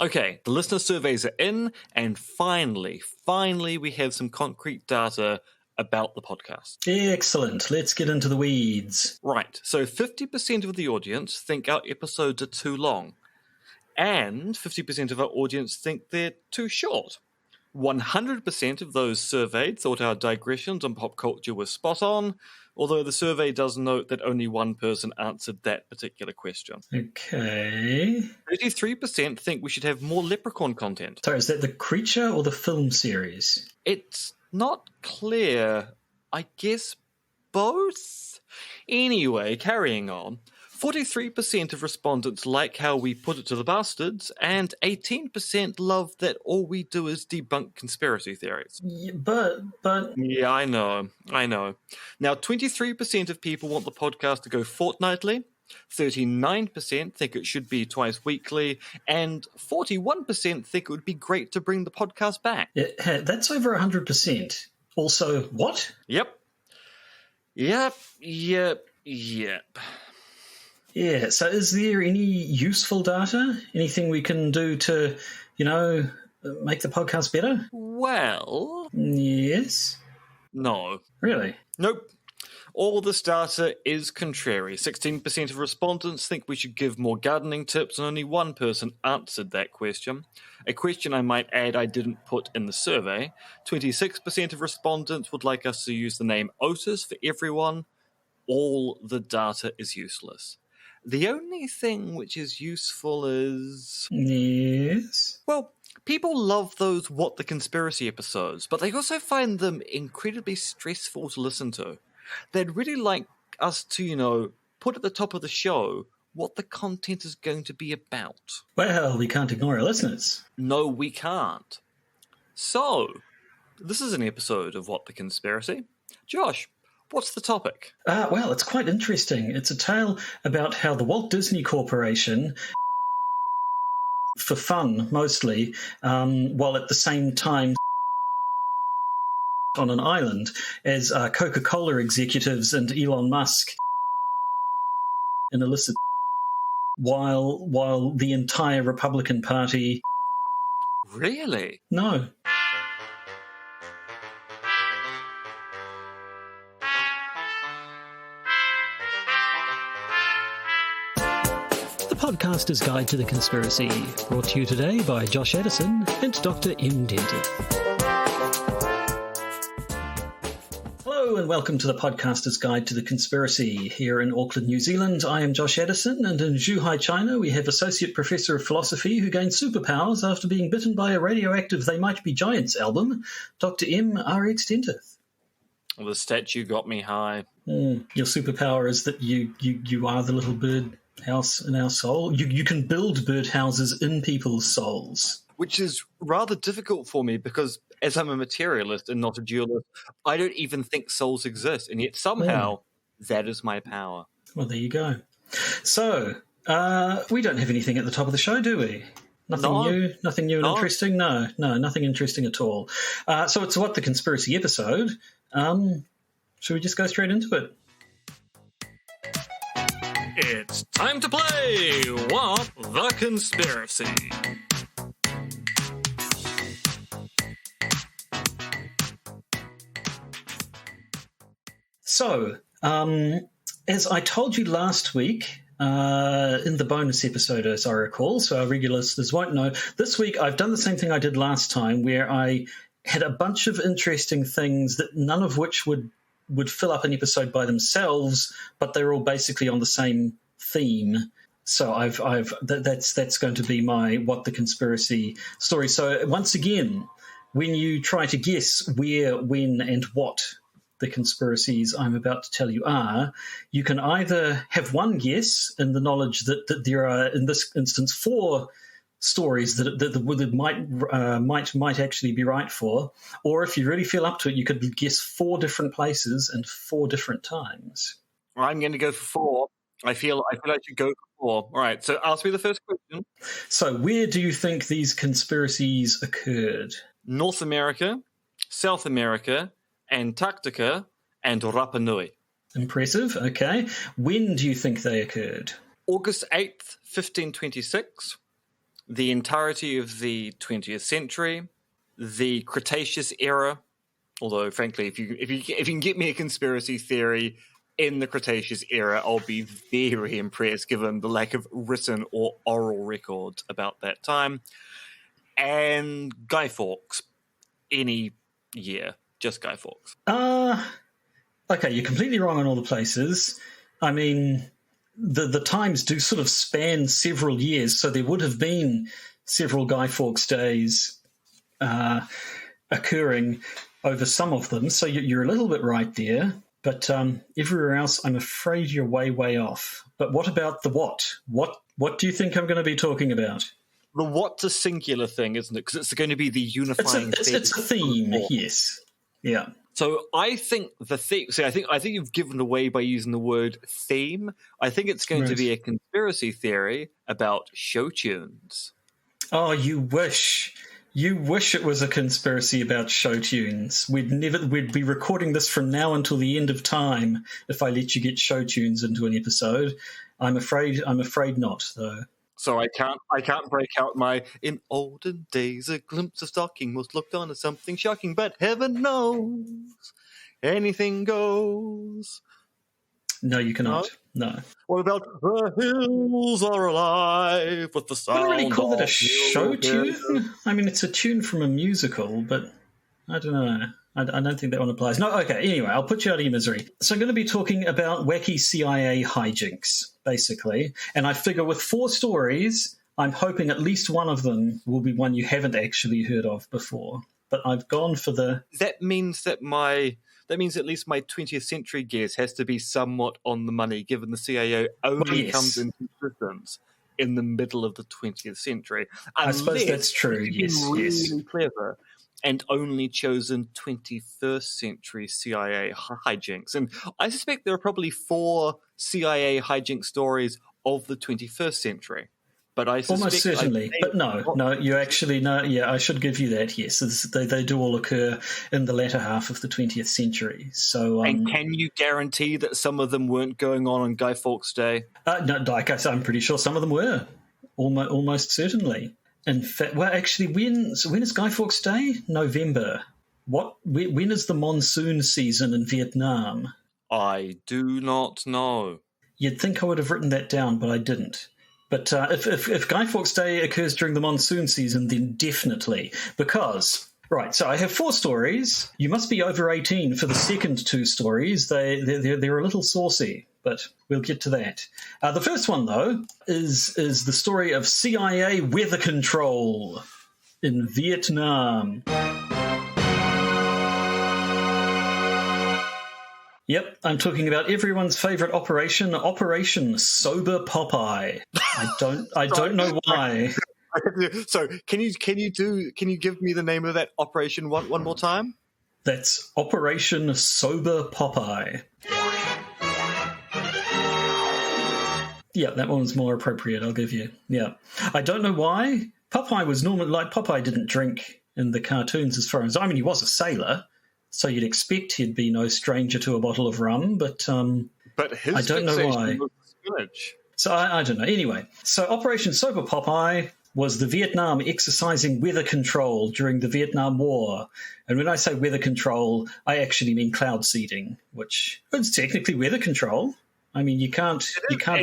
Okay, the listener surveys are in, and finally, we have some concrete data about the podcast. Excellent. Let's get into the weeds. Right, so 50% of the audience think our episodes are too long, and 50% of our audience think they're too short. 100% of those surveyed thought our digressions on pop culture were spot on, although the survey does note that only one person answered that particular question. Okay. 33% think we should have more Leprechaun content. Sorry, is that the creature or the film series? It's not clear. I guess both? Anyway, carrying on. 43% of respondents like how we put it to the bastards, and 18% love that all we do is debunk conspiracy theories. Yeah, but... Yeah, I know. Now, 23% of people want the podcast to go fortnightly, 39% think it should be twice weekly, and 41% think it would be great to bring the podcast back. Yeah, that's over 100%. Also, what? Yep. Yeah, so is there any useful data? Anything we can do to, make the podcast better? Well... Yes? No. Really? Nope. All this data is contrary. 16% of respondents think we should give more gardening tips, and only one person answered that question. A question I might add I didn't put in the survey. 26% of respondents would like us to use the name Otis for everyone. All the data is useless. The only thing which is useful is... Yes? Well, people love those What the Conspiracy episodes, but they also find them incredibly stressful to listen to. They'd really like us to, put at the top of the show what the content is going to be about. Well, we can't ignore our listeners. No, we can't. So, this is an episode of What the Conspiracy. Josh, what's the topic? Well, it's quite interesting. It's a tale about how the Walt Disney Corporation, for fun mostly, while at the same time on an island as Coca-Cola executives and Elon Musk in illicit while the entire Republican Party... Really? No. Podcaster's Guide to the Conspiracy, brought to you today by Josh Edison and Dr. M. Denton. Hello and welcome to the Podcaster's Guide to the Conspiracy. Here in Auckland, New Zealand, I am Josh Edison, and in Zhuhai, China, we have Associate Professor of Philosophy who gained superpowers after being bitten by a radioactive They Might Be Giants album, Dr. M. R.X. Dentith. Well, the statue got me high. Your superpower is that you are the little bird house in our soul. You can build birdhouses in people's souls. Which is rather difficult for me because as I'm a materialist and not a dualist, I don't even think souls exist. And yet somehow that is my power. Well, there you go. So, we don't have anything at the top of the show, do we? Nothing new and interesting? No, nothing interesting at all. So it's What the Conspiracy episode. Should we just go straight into it? It's time to play What the Conspiracy. So, as I told you last week, in the bonus episode, as I recall, so our regular listeners won't know, this week I've done the same thing I did last time, where I had a bunch of interesting things that none of which would fill up an episode by themselves, but they're all basically on the same theme. So that's going to be my What the Conspiracy story. So once again, when you try to guess where, when, and what the conspiracies I'm about to tell you are, you can either have one guess in the knowledge that there are, in this instance, 4 stories that might actually be right for, or if you really feel up to it, you could guess 4 different places and 4 different times. Well, I'm going to go for 4. I feel I should go for 4. All right, so ask me the first question. So where do you think these conspiracies occurred? North America, South America, Antarctica, and Rapa Nui. Impressive, okay. When do you think they occurred? August 8th, 1526, the entirety of the 20th century, the Cretaceous era. Although, frankly, if you can get me a conspiracy theory in the Cretaceous era, I'll be very impressed, given the lack of written or oral records about that time. And Guy Fawkes, any year, just Guy Fawkes. Okay, you're completely wrong on all the places. I mean, the times do sort of span several years, so there would have been several Guy Fawkes days occurring over some of them, so you're a little bit right there. But everywhere else, I'm afraid you're way, way off. But what about the what? What do you think I'm going to be talking about? The what's a singular thing, isn't it? Because it's going to be the unifying theme. It's a theme, yes. Yeah. So I think the theme. See, I think you've given away by using the word theme. I think it's going to be a conspiracy theory about show tunes. Oh, you wish. You wish it was a conspiracy about show tunes. We'd be recording this from now until the end of time if I let you get show tunes into an episode. I'm afraid not, though. So I can't break out my in olden days a glimpse of stocking most looked on as something shocking, but heaven knows anything goes. No, you cannot. No. What about the hills are alive with the sound? I don't really call it a show tune. I mean, it's a tune from a musical, but I don't know. I don't think that one applies. No, okay, anyway, I'll put you out of your misery. So I'm going to be talking about wacky CIA hijinks, basically. And I figure with 4 stories, I'm hoping at least one of them will be one you haven't actually heard of before. But I've gone for the... That means at least my 20th century guess has to be somewhat on the money, given the CIA only comes into existence in the middle of the 20th century. I suppose that's true, yes. Really clever and only chosen 21st century CIA hijinks. And I suspect there are probably 4 CIA hijink stories of the 21st century. But I suspect almost certainly. But no, you actually know. Yeah, I should give you that. Yes, they do all occur in the latter half of the 20th century. So, and can you guarantee that some of them weren't going on Guy Fawkes Day? No, like I said, I'm pretty sure some of them were. Almost certainly. In fact, well, actually, when is Guy Fawkes Day? November. When is the monsoon season in Vietnam? I do not know. You'd think I would have written that down, but I didn't. But if Guy Fawkes Day occurs during the monsoon season, then definitely. Because, right, so I have 4 stories. You must be over 18 for the second 2 stories. They're a little saucy, but we'll get to that. The first one, though, is the story of CIA weather control in Vietnam. Yep, I'm talking about everyone's favorite operation, Operation Sober Popeye. I don't know why. So, can you give me the name of that operation one more time? That's Operation Sober Popeye. Yeah, that one's more appropriate, I'll give you. Yeah. I don't know why. Popeye was normally, like, Popeye didn't drink in the cartoons as far as, I mean, he was a sailor, so you'd expect he'd be no stranger to a bottle of rum, but his I don't know why. Was spinach. So I don't know. Anyway, so Operation Sober Popeye was the Vietnam exercising weather control during the Vietnam War. And when I say weather control, I actually mean cloud seeding, which is technically weather control. I mean, you can't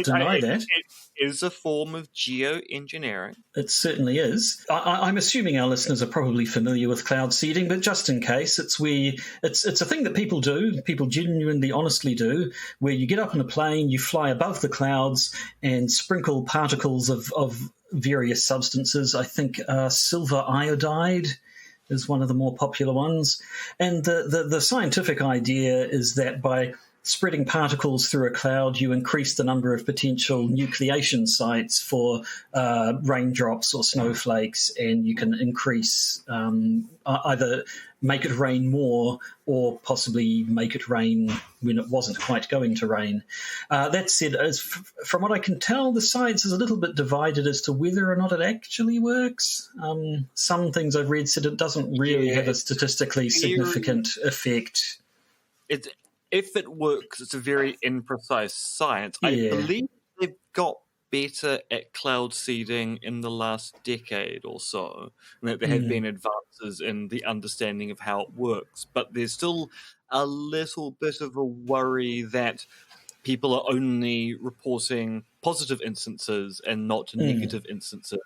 deny that. It is a form of geoengineering. It certainly is. I'm assuming our listeners are probably familiar with cloud seeding, but just in case, it's a thing that people do, people genuinely, honestly do, where you get up in a plane, you fly above the clouds and sprinkle particles of various substances. I think silver iodide is one of the more popular ones. And the scientific idea is that by spreading particles through a cloud, you increase the number of potential nucleation sites for raindrops or snowflakes, and you can increase either make it rain more or possibly make it rain when it wasn't quite going to rain. That said, from what I can tell, the science is a little bit divided as to whether or not it actually works. Some things I've read said it doesn't really have a statistically significant effect. If it works, it's a very imprecise science. I believe they've got better at cloud seeding in the last decade or so, and that there have been advances in the understanding of how it works. But there's still a little bit of a worry that people are only reporting positive instances and not negative instances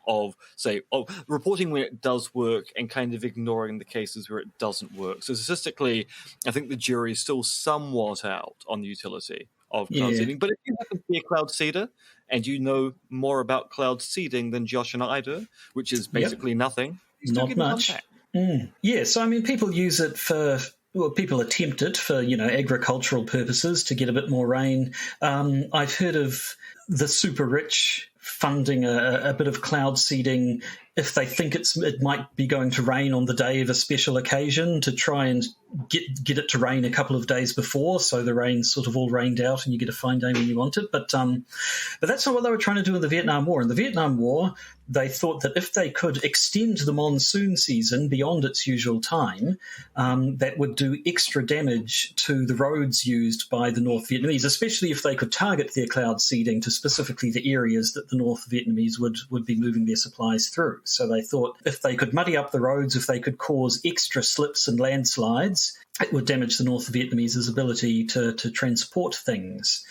of, say, reporting when it does work and kind of ignoring the cases where it doesn't work. So statistically, I think the jury is still somewhat out on the utility of cloud seeding. But if you happen to be a cloud seeder and you know more about cloud seeding than Josh and I do, which is basically nothing, not much. So I mean, people use it for. Well, people attempt it for, agricultural purposes to get a bit more rain. I've heard of the super rich funding a bit of cloud seeding if they think it might be going to rain on the day of a special occasion, to try and get it to rain a couple of days before, so the rain's sort of all rained out and you get a fine day when you want it. But that's not what they were trying to do in the Vietnam War. In the Vietnam War, they thought that if they could extend the monsoon season beyond its usual time, that would do extra damage to the roads used by the North Vietnamese, especially if they could target their cloud seeding to specifically the areas that the North Vietnamese would be moving their supplies through. So they thought if they could muddy up the roads, if they could cause extra slips and landslides, it would damage the North Vietnamese's ability to transport things.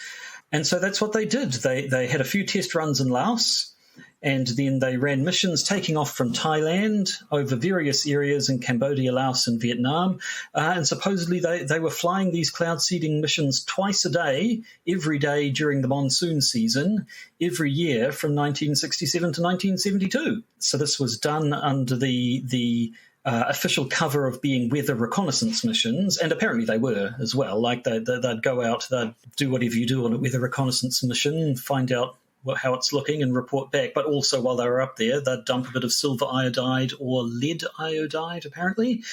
And so that's what they did. They had a few test runs in Laos, and then they ran missions taking off from Thailand over various areas in Cambodia, Laos, and Vietnam. And supposedly they were flying these cloud seeding missions twice a day, every day during the monsoon season, every year from 1967 to 1972. So this was done under the official cover of being weather reconnaissance missions, and apparently they were as well. Like they'd go out, they'd do whatever you do on a weather reconnaissance mission, find out how it's looking and report back. But also while they were up there, they'd dump a bit of silver iodide or lead iodide, apparently,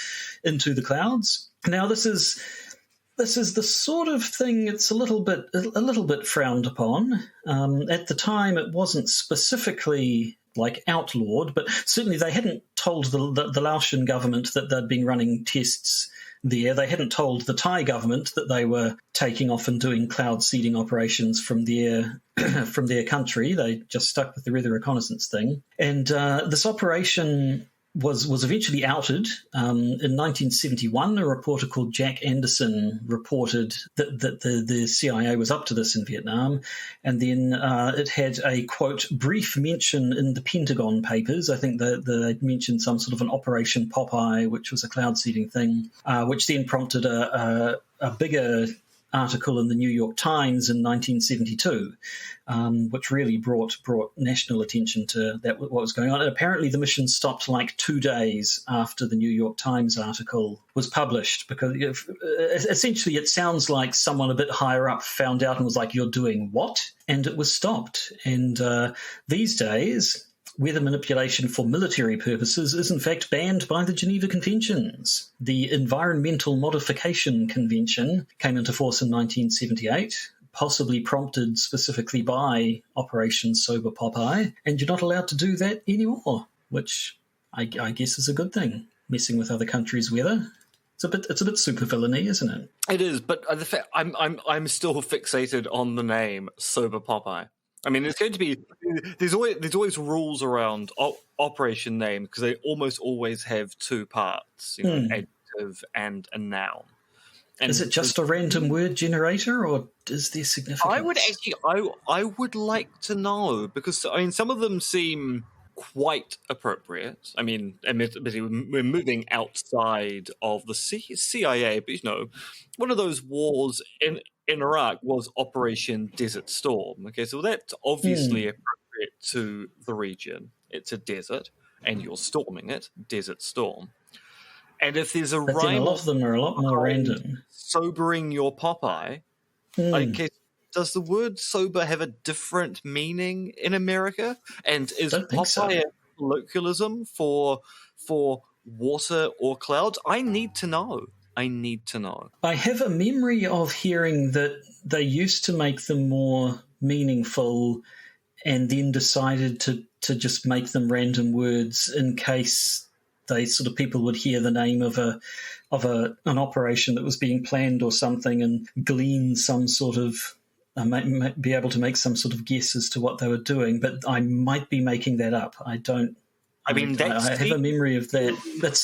into the clouds. Now this is the sort of thing it's a little bit frowned upon. At the time, it wasn't specifically like outlawed, but certainly they hadn't told the Laotian government that they'd been running tests there. They hadn't told the Thai government that they were taking off and doing cloud seeding operations from their country. They just stuck with the weather reconnaissance thing. And this operation was eventually outed. In 1971, a reporter called Jack Anderson reported that the CIA was up to this in Vietnam, and then it had a, quote, brief mention in the Pentagon Papers. I think they mentioned some sort of an Operation Popeye, which was a cloud seeding thing, which then prompted a bigger article in the New York Times in 1972, which really brought national attention to what was going on. And apparently the mission stopped like 2 days after the New York Times article was published, because essentially it sounds like someone a bit higher up found out and was like, "You're doing what?" And it was stopped. And these days, weather manipulation for military purposes is in fact banned by the Geneva Conventions. The Environmental Modification Convention came into force in 1978, possibly prompted specifically by Operation Sober Popeye, and you're not allowed to do that anymore, which I guess is a good thing, messing with other countries' weather. It's a bit supervillainy, isn't it? It is, but I'm still fixated on the name Sober Popeye. I mean, it's going to be there's always rules around operation name, because they almost always have two parts, adjective and a noun. And is it just a random word generator, or is there significance? I would like to know, because I mean some of them seem quite appropriate. I mean, admittedly, we're moving outside of the CIA, but one of those wars in Iraq was Operation Desert Storm. Okay, so that's obviously appropriate to the region. It's a desert, and you're storming it. Desert Storm. And if there's a rhyme, a lot of them are a lot more random. Sobering your Popeye. Okay, does the word sober have a different meaning in America? And is Popeye a colloquialism for water or clouds? I need to know. I have a memory of hearing that they used to make them more meaningful and then decided to just make them random words in case people would hear the name of an operation that was being planned or something and glean some sort of I might be able to make some sort of guess as to what they were doing, but I might be making that up. I don't. I mean, I have a memory of that. It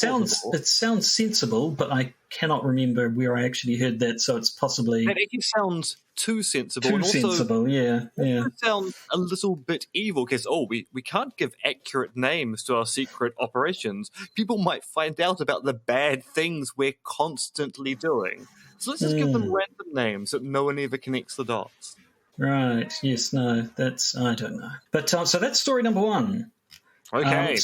sounds sensible, but I cannot remember where I actually heard that. So it's possibly that actually sounds too sensible. Too sensible, yeah. It sounds a little bit evil because we can't give accurate names to our secret operations. People might find out about the bad things we're constantly doing. So let's just give them random names that no one ever connects the dots. Right. Yes. No. I don't know. But so that's story number one. Okay.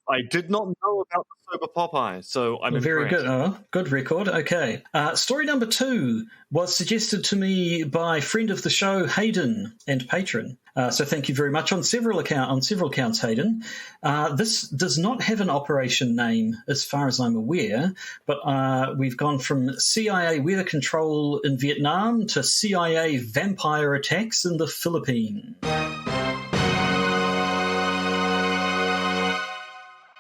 I did not know about the sober Popeye, so I'm very impressed. good. Oh, good record. Okay. Story number two was suggested to me by friend of the show, Hayden, and patron. So thank you very much on several counts, Hayden. This does not have an operation name as far as I'm aware, but we've gone from CIA weather control in Vietnam to CIA vampire attacks in the Philippines.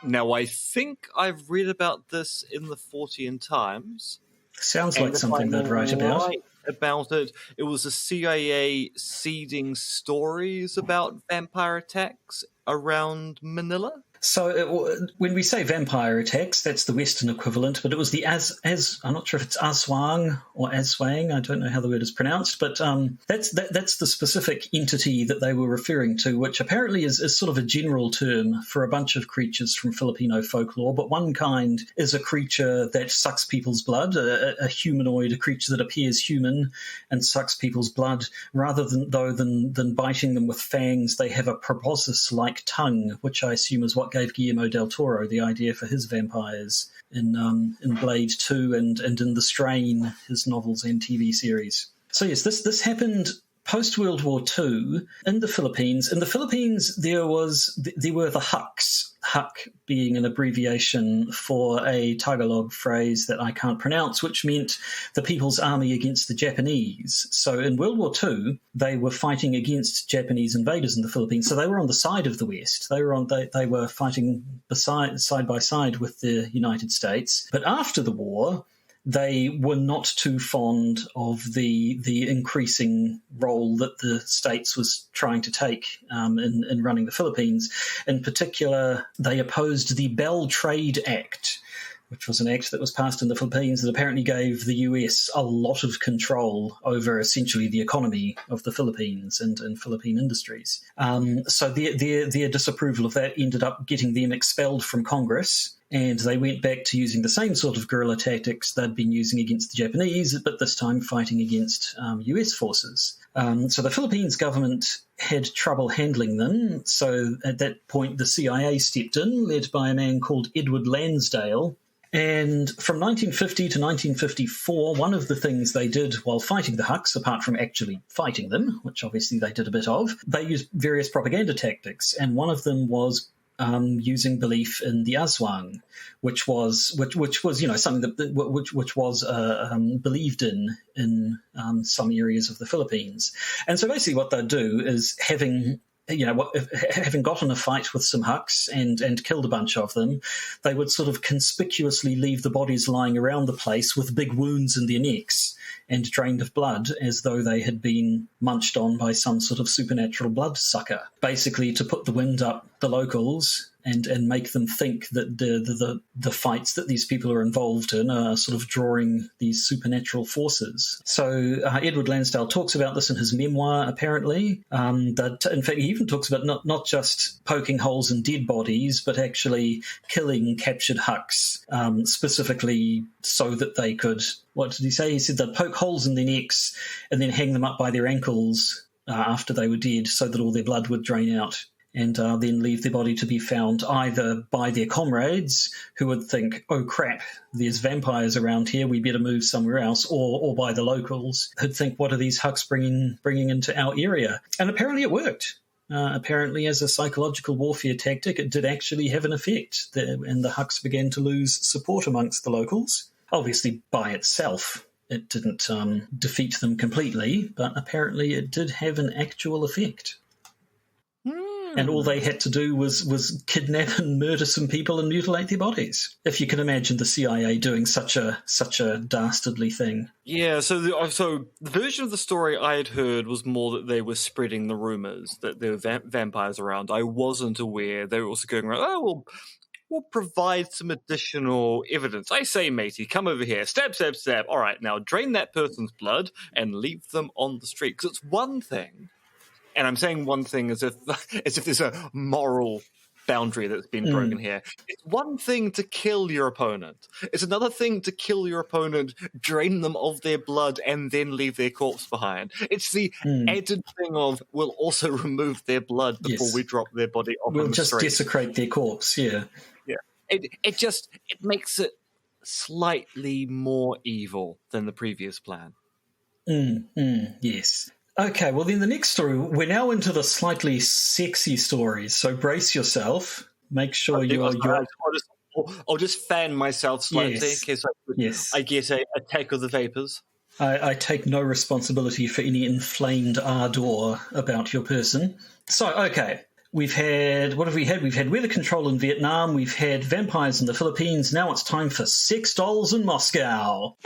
Now, I think I've read about this in the Fortean Times. Sounds like something they'd write about. Right about it. It was the CIA seeding stories about vampire attacks around Manila. So when we say vampire attacks, that's the Western equivalent, but it was the I'm not sure if it's Aswang or Aswang, I don't know how the word is pronounced, but that's the specific entity that they were referring to, which apparently is sort of a general term for a bunch of creatures from Filipino folklore, but one kind is a creature that sucks people's blood, a humanoid, a creature that appears human and sucks people's blood. Rather than biting them with fangs, they have a proboscis-like tongue, which I assume is what gave Guillermo del Toro the idea for his vampires in Blade 2 and in The Strain, his novels and TV series. So yes, this happened post-World War II in the Philippines. In the Philippines, there were the Huks, Huk being an abbreviation for a Tagalog phrase that I can't pronounce, which meant the People's Army against the Japanese. So in World War II, they were fighting against Japanese invaders in the Philippines. So they were on the side of the West. They were fighting side by side with the United States. But after the war, they were not too fond of the increasing role that the States was trying to take in running the Philippines. In particular, they opposed the Bell Trade Act, which was an act that was passed in the Philippines that apparently gave the US a lot of control over essentially the economy of the Philippines and Philippine industries. So their disapproval of that ended up getting them expelled from Congress, and they went back to using the same sort of guerrilla tactics they'd been using against the Japanese, but this time fighting against US forces. So the Philippines government had trouble handling them, so at that point the CIA stepped in, led by a man called Edward Lansdale. And from 1950 to 1954, one of the things they did while fighting the Huks, apart from actually fighting them, which obviously they did a bit of, they used various propaganda tactics, and one of them was using belief in the Aswang, which was something which was believed in some areas of the Philippines. And so basically, what they'd do is having gotten a fight with some Huks and killed a bunch of them, they would sort of conspicuously leave the bodies lying around the place with big wounds in their necks and drained of blood, as though they had been munched on by some sort of supernatural blood sucker, basically to put the wind up the locals and make them think that the fights that these people are involved in are sort of drawing these supernatural forces. So Edward Lansdale talks about this in his memoir, apparently. That in fact, he even talks about not just poking holes in dead bodies, but actually killing captured Huks, specifically so that they could, what did he say? He said they'd poke holes in their necks and then hang them up by their ankles after they were dead so that all their blood would drain out, and then leave their body to be found either by their comrades, who would think, oh crap, there's vampires around here, we better move somewhere else, or by the locals, who'd think, what are these Huks bringing into our area? And apparently it worked. Apparently, as a psychological warfare tactic, it did actually have an effect, and the Huks began to lose support amongst the locals. Obviously, by itself, it didn't defeat them completely, but apparently it did have an actual effect. And all they had to do was kidnap and murder some people and mutilate their bodies. If you can imagine the CIA doing such a dastardly thing. Yeah, so the version of the story I had heard was more that they were spreading the rumors that there were vampires around. I wasn't aware they were also going around, we'll provide some additional evidence. I say, matey, come over here. Stab, stab, stab. All right, now drain that person's blood and leave them on the street. Because it's one thing, and I'm saying one thing as if there's a moral boundary that's been broken here. It's one thing to kill your opponent. It's another thing to kill your opponent, drain them of their blood, and then leave their corpse behind. It's the added thing of we'll also remove their blood before we drop their body off on the street. We'll just desecrate their corpse, yeah. It makes it slightly more evil than the previous plan. Yes. Okay, well then the next story, we're now into the slightly sexy stories, so brace yourself. Make sure I'll just fan myself slightly in case I get a attack of the vapors. I take no responsibility for any inflamed ardor about your person. So, okay. We've had, what have we had? We've had weather control in Vietnam. We've had vampires in the Philippines. Now it's time for sex dolls in Moscow.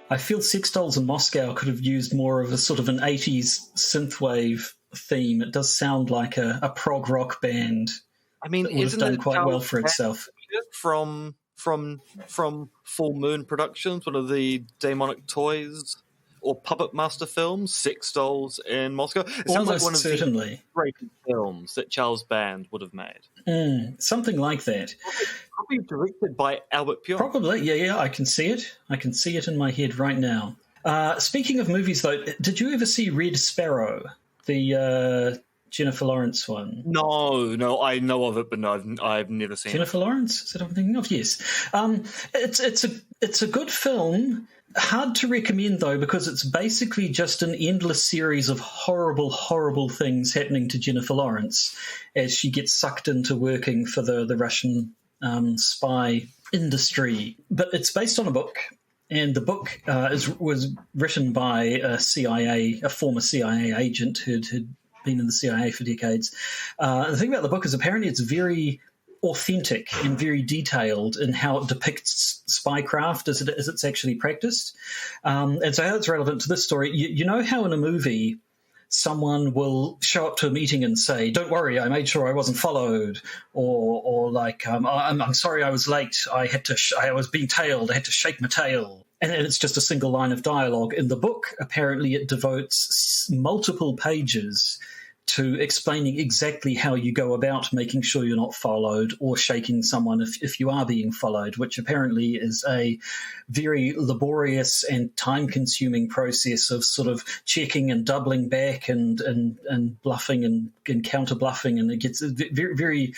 I feel sex dolls in Moscow could have used more of a sort of an 80s synthwave theme. It does sound like a prog rock band. I mean, it would have done quite well for itself. From Full Moon Productions, one of the demonic toys or Puppet Master films, Sex Dolls in Moscow. It sounds like one of the great films that Charles Band would have made. Something like that. Probably directed by Albert Pure. Probably, yeah, I can see it. I can see it in my head right now. Speaking of movies, though, did you ever see Red Sparrow, the Jennifer Lawrence one? No, I know of it, but no, I've never seen Jennifer Lawrence? Is that what I'm thinking of? Yes. It's a good film. Hard to recommend, though, because it's basically just an endless series of horrible, horrible things happening to Jennifer Lawrence as she gets sucked into working for the Russian spy industry. But it's based on a book, and the book was written by a former CIA agent who'd been in the CIA for decades. The thing about the book is apparently it's very authentic and very detailed in how it depicts spycraft as it's actually practiced. And so how it's relevant to this story, you know how in a movie someone will show up to a meeting and say, "Don't worry, I made sure I wasn't followed," or like, "I'm sorry I was late. I was being tailed. I had to shake my tail." And it's just a single line of dialogue. In the book, apparently it devotes multiple pages to explaining exactly how you go about making sure you're not followed or shaking someone if you are being followed, which apparently is a very laborious and time-consuming process of sort of checking and doubling back and bluffing and counter-bluffing, and it gets very, very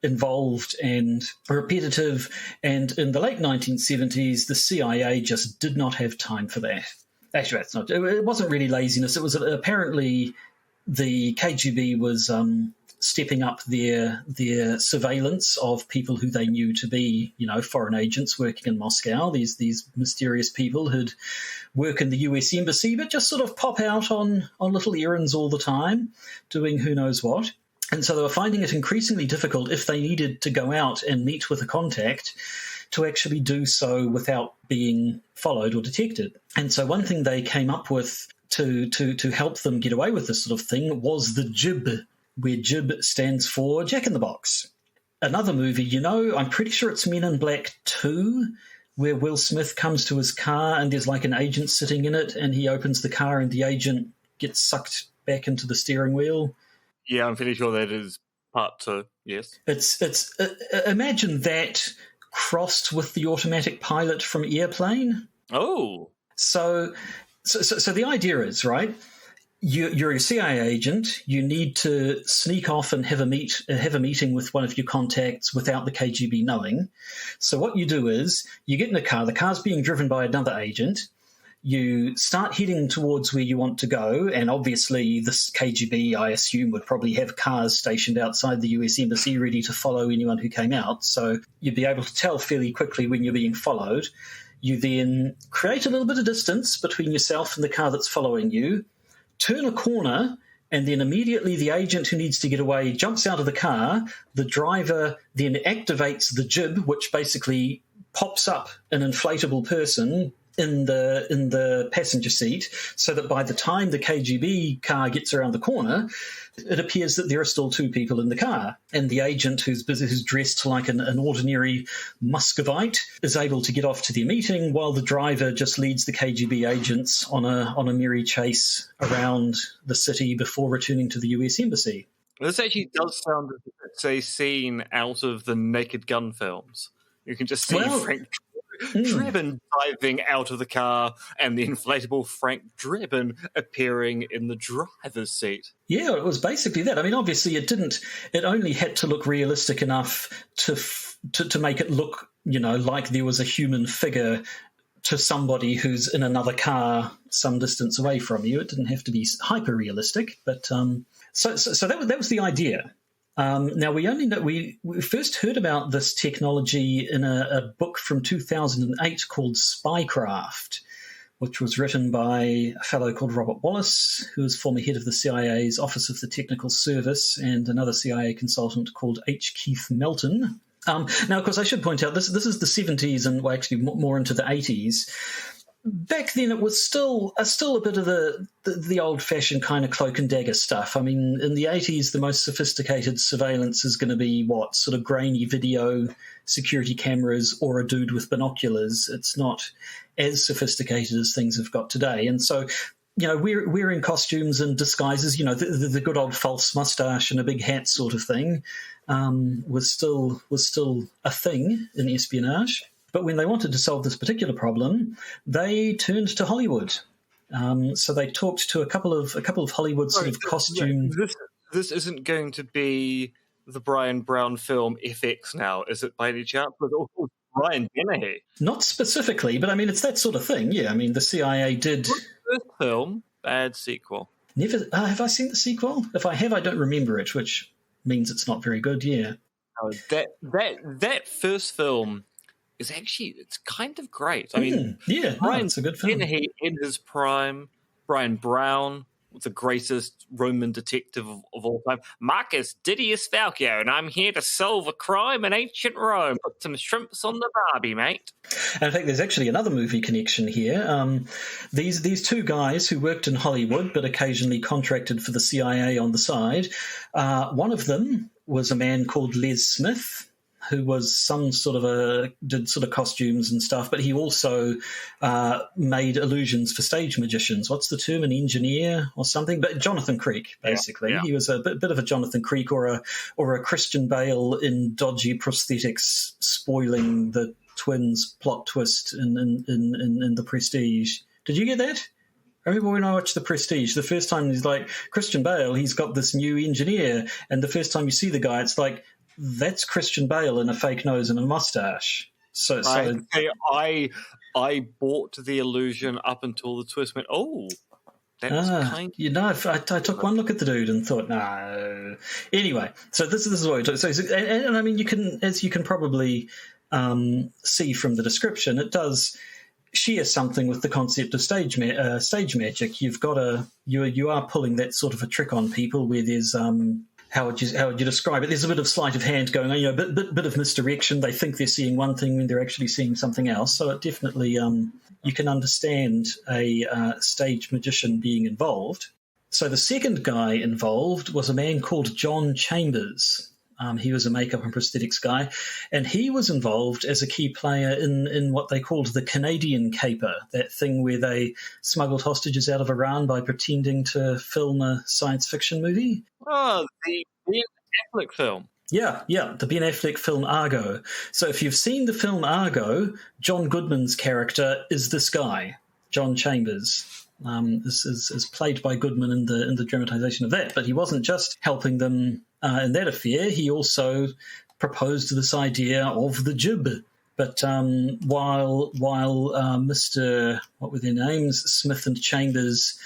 involved and repetitive. And in the late 1970s, the CIA just did not have time for that. Actually, it wasn't really laziness. It was apparently the KGB was stepping up their surveillance of people who they knew to be, foreign agents working in Moscow. These mysterious people who'd work in the US embassy, but just sort of pop out on little errands all the time, doing who knows what. And so they were finding it increasingly difficult if they needed to go out and meet with a contact to actually do so without being followed or detected. And so one thing they came up with to help them get away with this sort of thing was the jib, where jib stands for Jack in the Box. Another movie, I'm pretty sure it's Men in Black 2, where Will Smith comes to his car and there's like an agent sitting in it, and he opens the car and the agent gets sucked back into the steering wheel. Yeah, I'm pretty sure that is part 2, yes. It's imagine that crossed with the automatic pilot from Airplane. Oh. So the idea is, right, you're a CIA agent, you need to sneak off and have a meeting with one of your contacts without the KGB knowing. So what you do is you get in a car, the car's being driven by another agent, you start heading towards where you want to go, and obviously this KGB, I assume, would probably have cars stationed outside the US embassy ready to follow anyone who came out, so you'd be able to tell fairly quickly when you're being followed. You then create a little bit of distance between yourself and the car that's following you, turn a corner, and then immediately the agent who needs to get away jumps out of the car. The driver then activates the jib, which basically pops up an inflatable person in the passenger seat, so that by the time the KGB car gets around the corner, it appears that there are still two people in the car. And the agent, who's dressed like an ordinary Muscovite, is able to get off to their meeting, while the driver just leads the KGB agents on a merry chase around the city before returning to the US Embassy. This actually does sound as if it's a scene out of the Naked Gun films. You can just see Frank Drebin diving out of the car and the inflatable Frank Drebin appearing in the driver's seat. Yeah, it was basically that. I mean, obviously it only had to look realistic enough to make it look, like there was a human figure to somebody who's in another car some distance away from you. It didn't have to be hyper realistic, but so that was the idea. Now, we first heard about this technology in a book from 2008 called Spycraft, which was written by a fellow called Robert Wallace, who was former head of the CIA's Office of the Technical Service, and another CIA consultant called H. Keith Melton. Now, of course, I should point out, this is the 70s and actually more into the 80s. Back then, it was still a bit of the old-fashioned kind of cloak and dagger stuff. I mean, in the 80s, the most sophisticated surveillance is going to be sort of grainy video, security cameras, or a dude with binoculars. It's not as sophisticated as things have got today. And so, wearing costumes and disguises, the good old false mustache and a big hat sort of thing, was still a thing in espionage. But when they wanted to solve this particular problem, they turned to Hollywood. So they talked to a couple of Hollywood sort of costume. This isn't going to be the Brian Brown film FX now, is it, by any chance? With Brian Dennehy. Not specifically, but I mean it's that sort of thing. Yeah, I mean the CIA did. Good film, bad sequel. Never have I seen the sequel? If I have, I don't remember it, which means it's not very good. Yeah. No, that first film. It's kind of great. I mean, it's a good film. Dennehy in his prime, Brian Brown, the greatest Roman detective of all time, Marcus Didius Falco, and I'm here to solve a crime in ancient Rome. Put some shrimps on the barbie, mate. And in fact, there's actually another movie connection here. These two guys who worked in Hollywood but occasionally contracted for the CIA on the side, one of them was a man called Les Smith, who was did sort of costumes and stuff, but he also made illusions for stage magicians. What's the term? An engineer or something? But Jonathan Creek, basically. Yeah. He was a bit of a Jonathan Creek or a Christian Bale in dodgy prosthetics, spoiling the twins' plot twist in The Prestige. Did you get that? I remember when I watched The Prestige, the first time he's like, Christian Bale, he's got this new engineer, and the first time you see the guy, it's like, that's Christian Bale in a fake nose and a mustache. So I bought the illusion up until the twist went, oh, that's kind of... I took one look at the dude and thought, no. Anyway, so this is what we talk. So, and I mean, you can probably see from the description, it does share something with the concept of stage magic. You are pulling that sort of a trick on people where there's how would you describe it? There's a bit of sleight of hand going on, bit of misdirection. They think they're seeing one thing when they're actually seeing something else. So it definitely, you can understand a stage magician being involved. So the second guy involved was a man called John Chambers. He was a makeup and prosthetics guy, and he was involved as a key player in what they called the Canadian Caper, that thing where they smuggled hostages out of Iran by pretending to film a science fiction movie. Oh, the Ben Affleck film. Yeah, the Ben Affleck film Argo. So if you've seen the film Argo, John Goodman's character is this guy, John Chambers. This is played by Goodman in the dramatization of that, but he wasn't just helping them in that affair. He also proposed this idea of the jib. But while Mr. what were their names, Smith and Chambers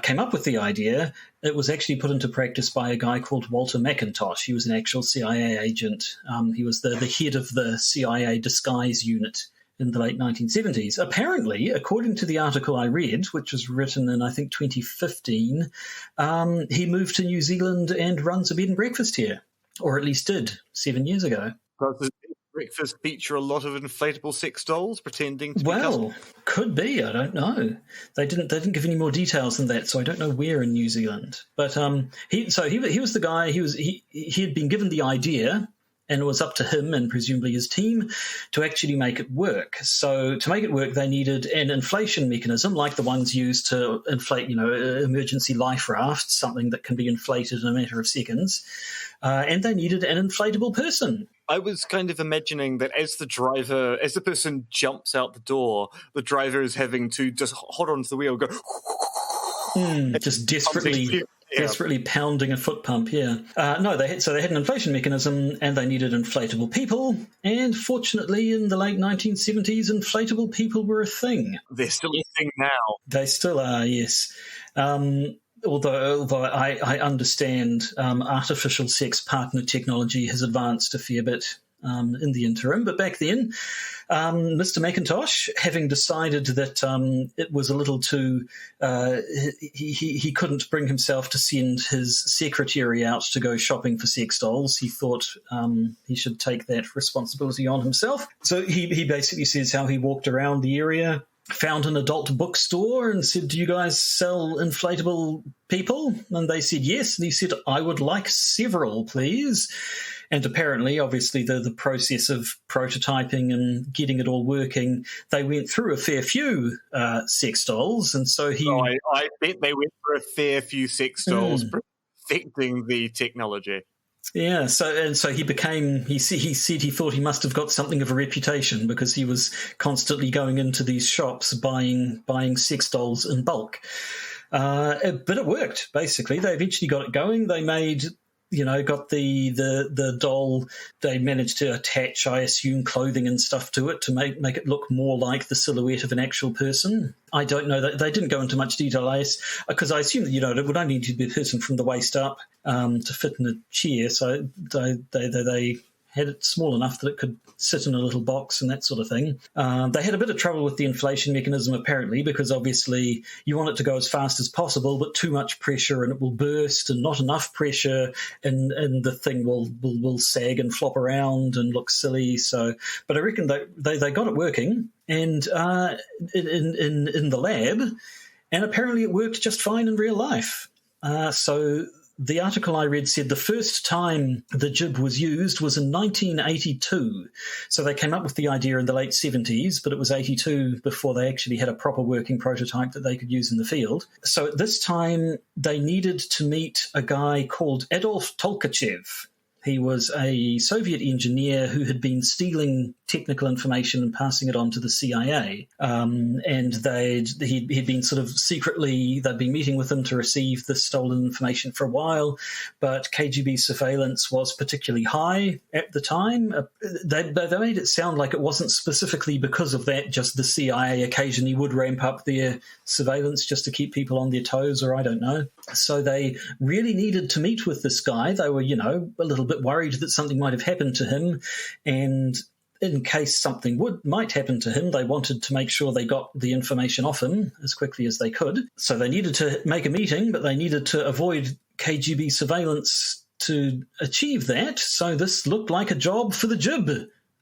came up with the idea, it was actually put into practice by a guy called Walter McIntosh. He was an actual CIA agent. He was the head of the CIA disguise unit in the late 1970s. Apparently, according to the article I read, which was written in, I think, 2015, he moved to New Zealand and runs a bed and breakfast here, or at least did 7 years ago. Does the breakfast feature a lot of inflatable sex dolls pretending to be Well, could be. I don't know. They didn't give any more details than that, so I don't know where in New Zealand. But he was the guy. He had been given the idea, and it was up to him and presumably his team to actually make it work. So to make it work, they needed an inflation mechanism like the ones used to inflate, emergency life rafts, something that can be inflated in a matter of seconds. And they needed an inflatable person. I was kind of imagining that as the person jumps out the door, the driver is having to just hold onto the wheel and go... just desperately pounding a foot pump, yeah. No, they had an inflation mechanism and they needed inflatable people. And fortunately, in the late 1970s, inflatable people were a thing. They're still a thing now. They still are, yes. Although I understand artificial sex partner technology has advanced a fair bit in the interim. But back then, Mr. McIntosh, having decided that it was a little too... he couldn't bring himself to send his secretary out to go shopping for sex dolls. He thought he should take that responsibility on himself. So he basically says how he walked around the area, found an adult bookstore and said, "Do you guys sell inflatable people?" And they said yes. And he said, "I would like several, please." And apparently, obviously, the process of prototyping and getting it all working, they went through a fair few sex dolls. And so I bet they went through a fair few sex dolls perfecting the technology. Yeah, so he became. He said he thought he must have got something of a reputation because he was constantly going into these shops buying sex dolls in bulk. But it worked. Basically, they eventually got it going. They made. Got the doll. They managed to attach, I assume, clothing and stuff to it to make it look more like the silhouette of an actual person. I don't know that they didn't go into much detail, because I assume that it would only need to be a person from the waist up to fit in a chair. So they had it small enough that it could sit in a little box and that sort of thing. They had a bit of trouble with the inflation mechanism, apparently, because obviously you want it to go as fast as possible, but too much pressure and it will burst, and not enough pressure and the thing will sag and flop around and look silly. So, but I reckon they got it working and in the lab, and apparently it worked just fine in real life. So the article I read said the first time the jib was used was in 1982. So they came up with the idea in the late 70s, but it was 82 before they actually had a proper working prototype that they could use in the field. So at this time, they needed to meet a guy called Adolf Tolkachev. He was a Soviet engineer who had been stealing technical information and passing it on to the CIA. And he'd been sort of secretly, they'd been meeting with him to receive the stolen information for a while, but KGB surveillance was particularly high at the time. They made it sound like it wasn't specifically because of that, just the CIA occasionally would ramp up their surveillance just to keep people on their toes, or I don't know. So they really needed to meet with this guy. They were, a little bit worried that something might have happened to him, and in case something might happen to him, they wanted to make sure they got the information off him as quickly as they could. So they needed to make a meeting, but they needed to avoid KGB surveillance to achieve that. So this looked like a job for the jib,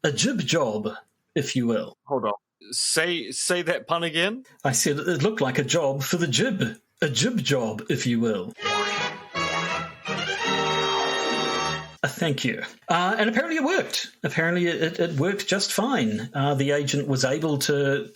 a jib job, if you will. Hold on. Say that pun again? I said it looked like a job for the jib, a jib job, if you will. Thank you. And apparently it worked. Apparently it worked just fine. The agent was able to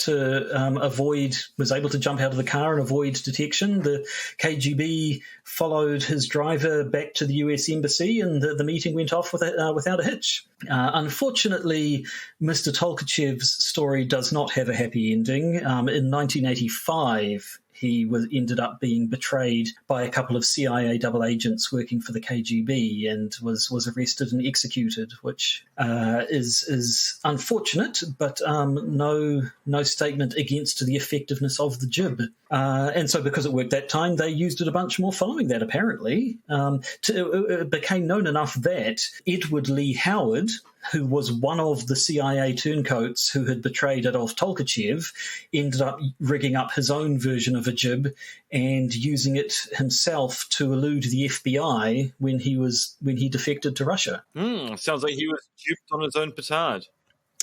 jump out of the car and avoid detection. The KGB followed his driver back to the US embassy, and the meeting went off without a hitch. Unfortunately, Mr. Tolkachev's story does not have a happy ending. In 1985, he ended up being betrayed by a couple of CIA double agents working for the KGB and was arrested and executed, which is unfortunate, but no statement against the effectiveness of the jib. And so because it worked that time, they used it a bunch more following that, apparently. It became known enough that Edward Lee Howard, who was one of the CIA turncoats who had betrayed Adolf Tolkachev, ended up rigging up his own version of a jib and using it himself to elude the FBI when he defected to Russia. Sounds like he was jibbed on his own petard.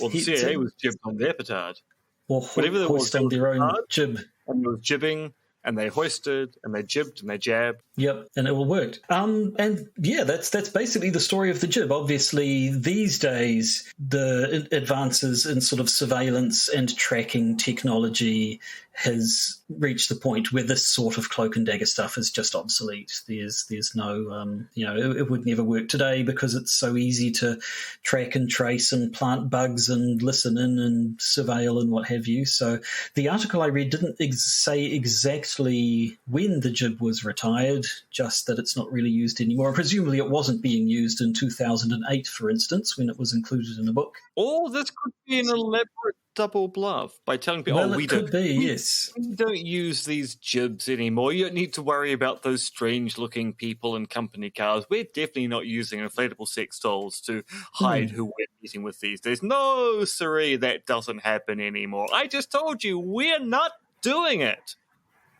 Or the CIA was jibbed on their petard. Or whatever there was on their own jib. And there was jibbing, and they hoisted, and they jibbed, and they jabbed. Yep, and it all worked. And yeah, that's basically the story of the jib. Obviously, these days, the advances in sort of surveillance and tracking technology has reached the point where this sort of cloak and dagger stuff is just obsolete. There's no, it would never work today because it's so easy to track and trace and plant bugs and listen in and surveil and what have you. So the article I read didn't say exactly when the jib was retired, just that it's not really used anymore. Presumably it wasn't being used in 2008, for instance, when it was included in a book. Or this could be an elaborate double bluff by telling people, we don't use these jibs anymore. You don't need to worry about those strange-looking people in company cars. We're definitely not using inflatable sex dolls to hide who we're meeting with these days. No, siree, that doesn't happen anymore. I just told you, we're not doing it.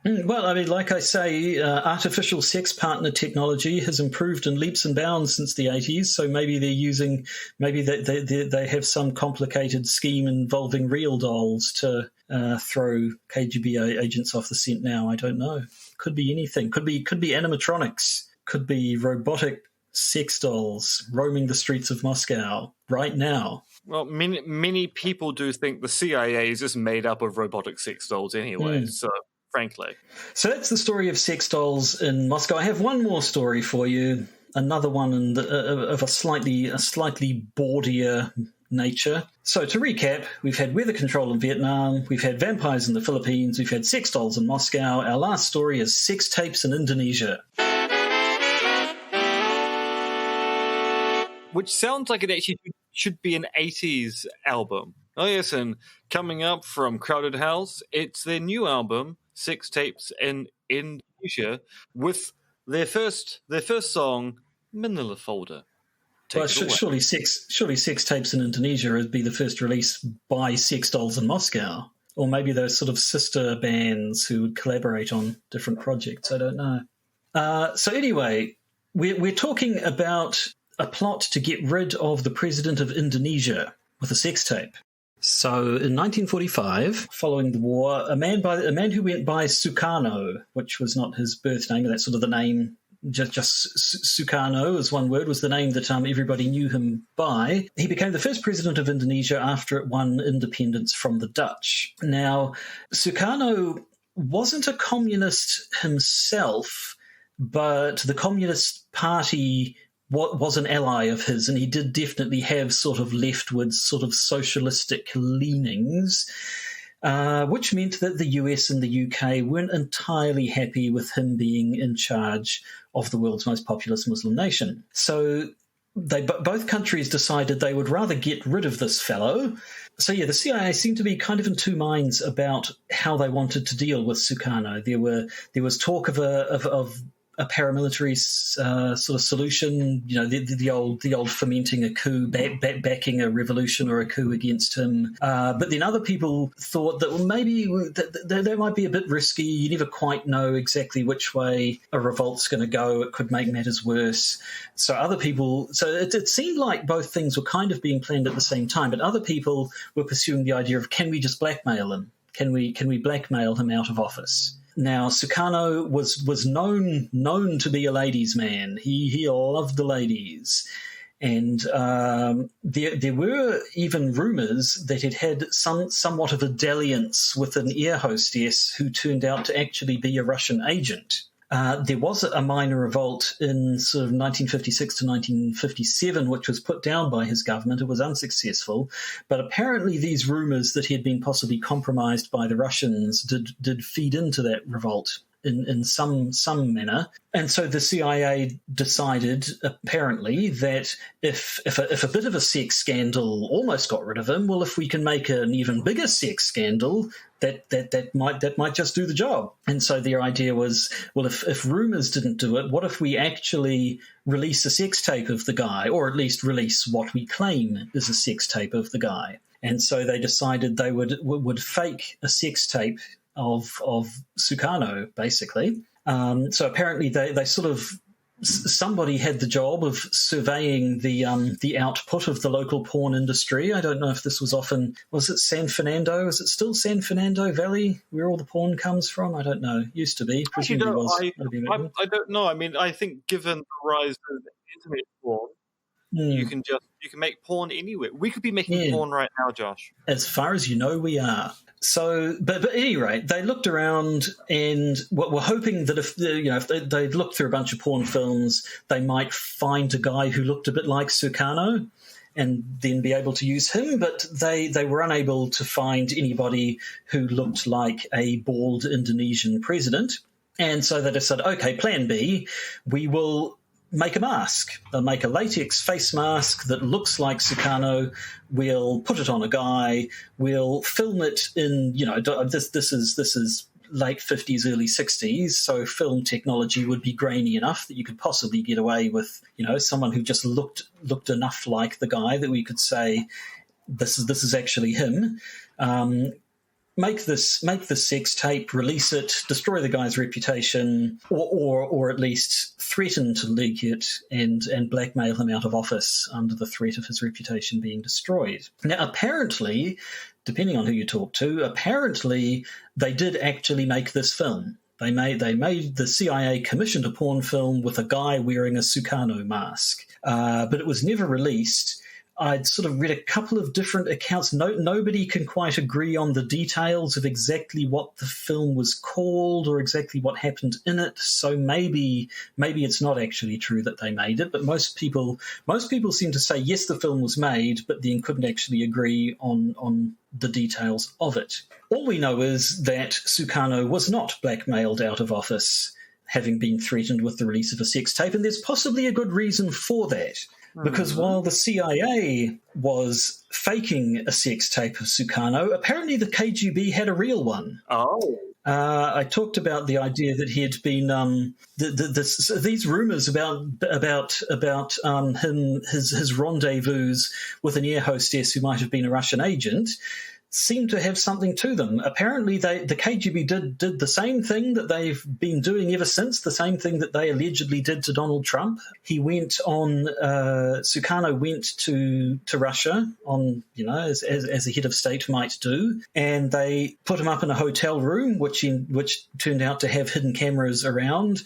Well, I mean, like I say, artificial sex partner technology has improved in leaps and bounds since the 80s, so maybe they have some complicated scheme involving real dolls to throw KGB agents off the scent now. I don't know. Could be anything. Could be animatronics. Could be robotic sex dolls roaming the streets of Moscow right now. Well, many people do think the CIA is just made up of robotic sex dolls anyway, so... frankly. So that's the story of sex dolls in Moscow. I have one more story for you, another one of a slightly bawdier nature. So to recap, we've had weather control in Vietnam, we've had vampires in the Philippines, we've had sex dolls in Moscow. Our last story is sex tapes in Indonesia. Which sounds like it actually should be an 80s album. Oh yes, and coming up from Crowded House, it's their new album, Sex Tapes in Indonesia, with their first song, Manila Folder. Surely Sex Tapes in Indonesia would be the first release by Sex Dolls in Moscow. Or maybe those sort of sister bands who would collaborate on different projects. I don't know. So anyway, we're talking about a plot to get rid of the president of Indonesia with a sex tape. So in 1945, following the war, a man who went by Sukarno, which was not his birth name, but that's sort of the name, just Sukarno as one word, was the name that everybody knew him by. He became the first president of Indonesia after it won independence from the Dutch. Now, Sukarno wasn't a communist himself, but the Communist Party was an ally of his, and he did definitely have sort of leftward, sort of socialistic leanings, which meant that the US and the UK weren't entirely happy with him being in charge of the world's most populous Muslim nation. So both countries decided they would rather get rid of this fellow. So yeah, the CIA seemed to be kind of in two minds about how they wanted to deal with Sukarno. There was talk of a paramilitary sort of solution, the old fomenting a coup, backing a revolution or a coup against him. But then other people thought that maybe that might be a bit risky. You never quite know exactly which way a revolt's going to go. It could make matters worse. So it seemed like both things were kind of being planned at the same time. But other people were pursuing the idea of, can we just blackmail him? Can we blackmail him out of office? Now, Sukarno was known to be a ladies' man. He loved the ladies. And there were even rumours that it had somewhat of a dalliance with an air hostess who turned out to actually be a Russian agent. There was a minor revolt in sort of 1956 to 1957, which was put down by his government. It was unsuccessful. But apparently these rumours that he had been possibly compromised by the Russians did feed into that revolt. in some manner. And so the CIA decided, apparently, that if a bit of a sex scandal almost got rid of him, well, if we can make an even bigger sex scandal, that might just do the job. And so their idea was, well, if rumors didn't do it, what if we actually release a sex tape of the guy, or at least release what we claim is a sex tape of the guy? And so they decided they would fake a sex tape of Sukarno, basically. So apparently they sort of, somebody had the job of surveying the output of the local porn industry. I don't know if this was it San Fernando? Is it still San Fernando Valley where all the porn comes from? I don't know. Used to be. Presumably was. I don't know. I mean, I think given the rise of internet porn, you can make porn anywhere. We could be making porn right now, Josh. As far as you know, we are. So, but at any rate, they looked around and were hoping that if they'd looked through a bunch of porn films, they might find a guy who looked a bit like Sukarno and then be able to use him. But they were unable to find anybody who looked like a bald Indonesian president. And so they decided, okay, plan B, we will make a mask. They'll make a latex face mask that looks like Sukarno. We'll put it on a guy. We'll film it in, this is late 50s, early 60s, so film technology would be grainy enough that you could possibly get away with, someone who just looked enough like the guy that we could say, this is actually him. Make this sex tape, release it, destroy the guy's reputation, or at least threaten to leak it and blackmail him out of office under the threat of his reputation being destroyed. Now, apparently, depending on who you talk to, apparently they did actually make this film. They made the CIA commissioned a porn film with a guy wearing a Sukarno mask, but it was never released. I'd sort of read a couple of different accounts. Nobody can quite agree on the details of exactly what the film was called or exactly what happened in it. So maybe it's not actually true that they made it. But most people seem to say yes, the film was made, but then couldn't actually agree on the details of it. All we know is that Sukarno was not blackmailed out of office, having been threatened with the release of a sex tape, and there's possibly a good reason for that. Because while the CIA was faking a sex tape of Sukarno, apparently the KGB had a real one. Oh. I talked about the idea that he had been these rumors about him, his rendezvous with an air hostess who might have been a Russian agent, seem to have something to them. Apparently, the KGB did the same thing that they've been doing ever since, the same thing that they allegedly did to Donald Trump. He went on, Sukarno went to Russia on, as a head of state might do, and they put him up in a hotel room, which turned out to have hidden cameras around,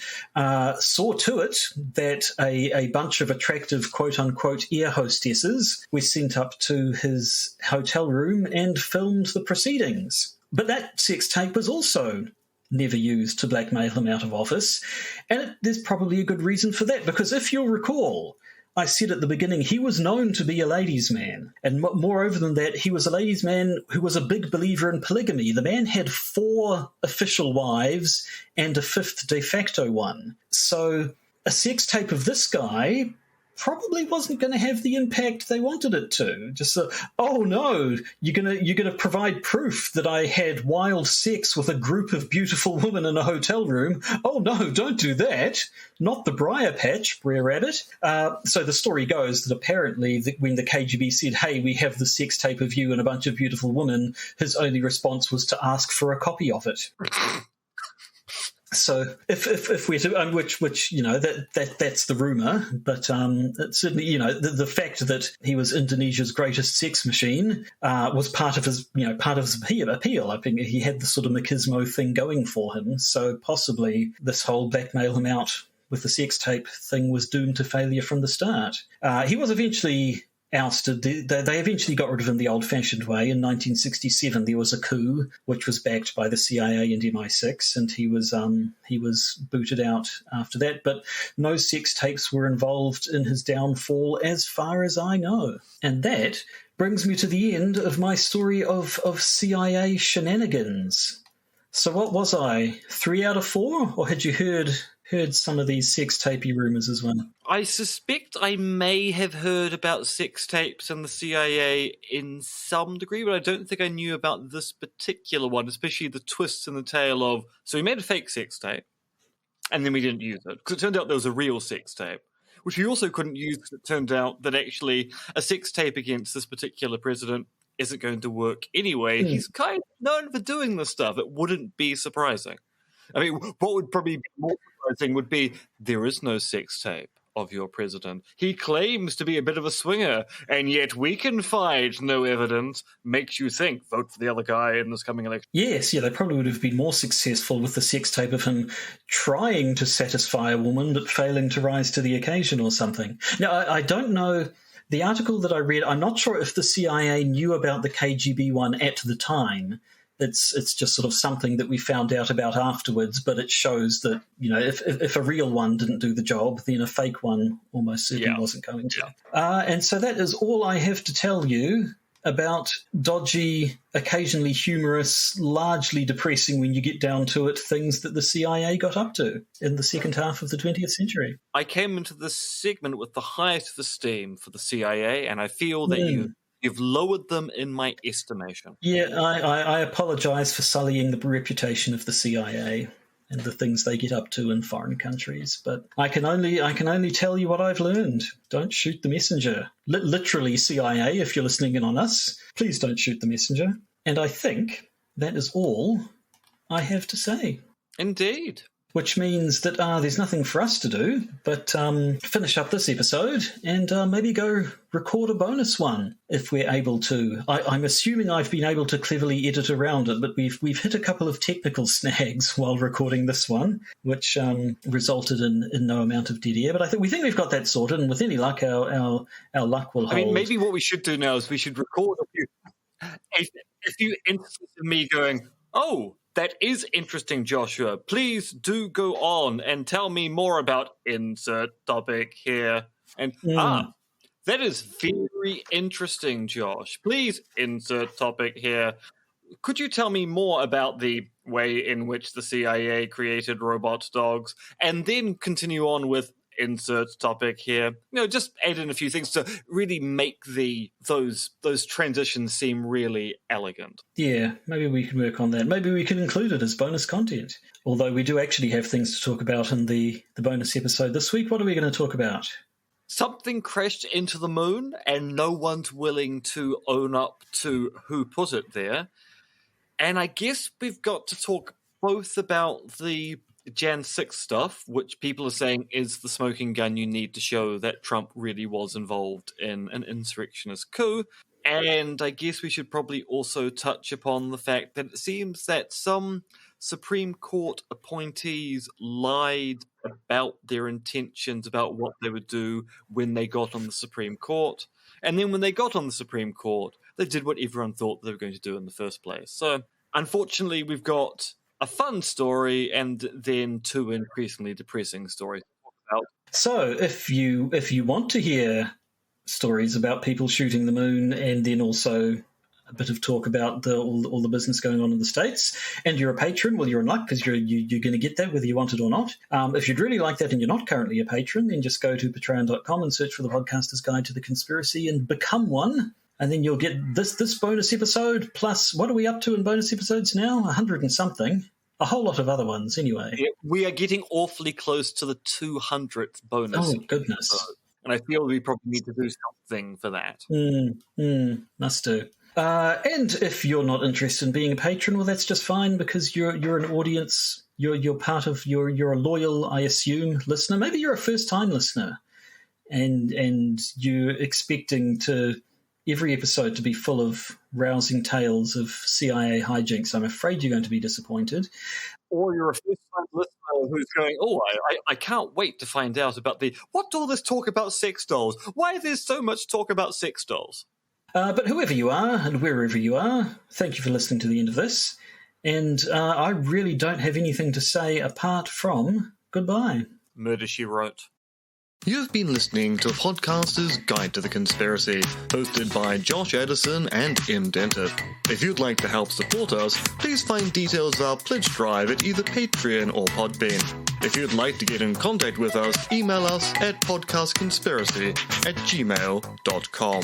saw to it that a bunch of attractive quote-unquote air hostesses were sent up to his hotel room and filmed the proceedings. But that sex tape was also never used to blackmail him out of office, and there's probably a good reason for that, because if you'll recall, I said at the beginning, he was known to be a ladies' man, and moreover than that, he was a ladies' man who was a big believer in polygamy. The man had 4 official wives and a 5th de facto one. So a sex tape of this guy probably wasn't going to have the impact they wanted it to. Just, oh no, you're gonna provide proof that I had wild sex with a group of beautiful women in a hotel room. Oh no, don't do that. Not the briar patch, Brer Rabbit. So the story goes that apparently when the KGB said, hey, we have the sex tape of you and a bunch of beautiful women, his only response was to ask for a copy of it. So if we're to, which that's the rumor, but it's certainly the fact that he was Indonesia's greatest sex machine was part of his appeal. I think he had the sort of machismo thing going for him. So possibly this whole blackmail him out with the sex tape thing was doomed to failure from the start. He was eventually ousted. They eventually got rid of him the old-fashioned way. In 1967, there was a coup, which was backed by the CIA and MI6, and he was booted out after that. But no sex tapes were involved in his downfall, as far as I know. And that brings me to the end of my story of CIA shenanigans. So what was I? 3 out of 4? Or had you heard some of these sex tapey rumours as well? I suspect I may have heard about sex tapes and the CIA in some degree, but I don't think I knew about this particular one, especially the twists in the tale of, so we made a fake sex tape, and then we didn't use it, because it turned out there was a real sex tape, which we also couldn't use. It turned out that actually a sex tape against this particular president isn't going to work anyway. He's kind of known for doing this stuff. It wouldn't be surprising. I mean, what would probably be more surprising would be there is no sex tape of your president. He claims to be a bit of a swinger, and yet we can find no evidence. Makes you think, vote for the other guy in this coming election. Yes, yeah, they probably would have been more successful with the sex tape of him trying to satisfy a woman but failing to rise to the occasion or something. Now, I don't know. The article that I read, I'm not sure if the CIA knew about the KGB one at the time. It's just sort of something that we found out about afterwards, but it shows that, if a real one didn't do the job, then a fake one almost certainly wasn't going to. And so that is all I have to tell you about dodgy, occasionally humorous, largely depressing when you get down to it, things that the CIA got up to in the second half of the 20th century. I came into this segment with the highest of esteem for the CIA, and I feel that you've lowered them in my estimation. Yeah, I apologise for sullying the reputation of the CIA and the things they get up to in foreign countries, but I can only tell you what I've learned. Don't shoot the messenger. Literally, CIA, if you're listening in on us, please don't shoot the messenger. And I think that is all I have to say. Indeed. Which means that there's nothing for us to do but finish up this episode and maybe go record a bonus one if we're able to. I'm assuming I've been able to cleverly edit around it, but we've hit a couple of technical snags while recording this one, which resulted in no amount of dead air. But we think we've got that sorted, and with any luck, our luck will hold. I mean, maybe what we should do now is we should record a few instances of me going, "Oh, that is interesting, Joshua. Please do go on and tell me more about insert topic here." And that is very interesting, Josh. Please insert topic here. Could you tell me more about the way in which the CIA created robot dogs? And then continue on with insert topic here. Just add in a few things to really make those transitions seem really elegant. Yeah, maybe we can work on that. Maybe we can include it as bonus content. Although we do actually have things to talk about in the bonus episode this week. What are we going to talk about? Something crashed into the moon, and no one's willing to own up to who put it there. And I guess we've got to talk both about the Jan 6 stuff, which people are saying is the smoking gun you need to show that Trump really was involved in an insurrectionist coup. And I guess we should probably also touch upon the fact that it seems that some Supreme Court appointees lied about their intentions about what they would do when they got on the Supreme Court. And then when they got on the Supreme Court, they did what everyone thought they were going to do in the first place. So, unfortunately, we've got a fun story and then two increasingly depressing stories to talk about. So, if you want to hear stories about people shooting the moon and then also a bit of talk about all the business going on in the States, and you're a patron, well, you're in luck because you're going to get that whether you want it or not. If you'd really like that and you're not currently a patron, then just go to patreon.com and search for the Podcaster's Guide to the Conspiracy and become one. And then you'll get this bonus episode, plus what are we up to in bonus episodes now? 100 and something. A whole lot of other ones, anyway. Yeah, we are getting awfully close to the 200th bonus. Oh, goodness. Episode, and I feel we probably need to do something for that. Must do. And if you're not interested in being a patron, well, that's just fine because you're an audience. You're part of. You're a loyal, I assume, listener. Maybe you're a first-time listener, and you're expecting every episode to be full of rousing tales of CIA hijinks. I'm afraid you're going to be disappointed. Or you're a first-time listener who's going, "Oh, I can't wait to find out about what's all this talk about sex dolls? Why there's so much talk about sex dolls?" But whoever you are and wherever you are, thank you for listening to the end of this. And I really don't have anything to say apart from goodbye. Murder, She Wrote. You've been listening to a podcaster's guide to the conspiracy, hosted by Josh Edison and M. Denton. If you'd like to help support us, please find details of our pledge drive at either Patreon or Podbean. If you'd like to get in contact with us, email us at podcastconspiracy@gmail.com.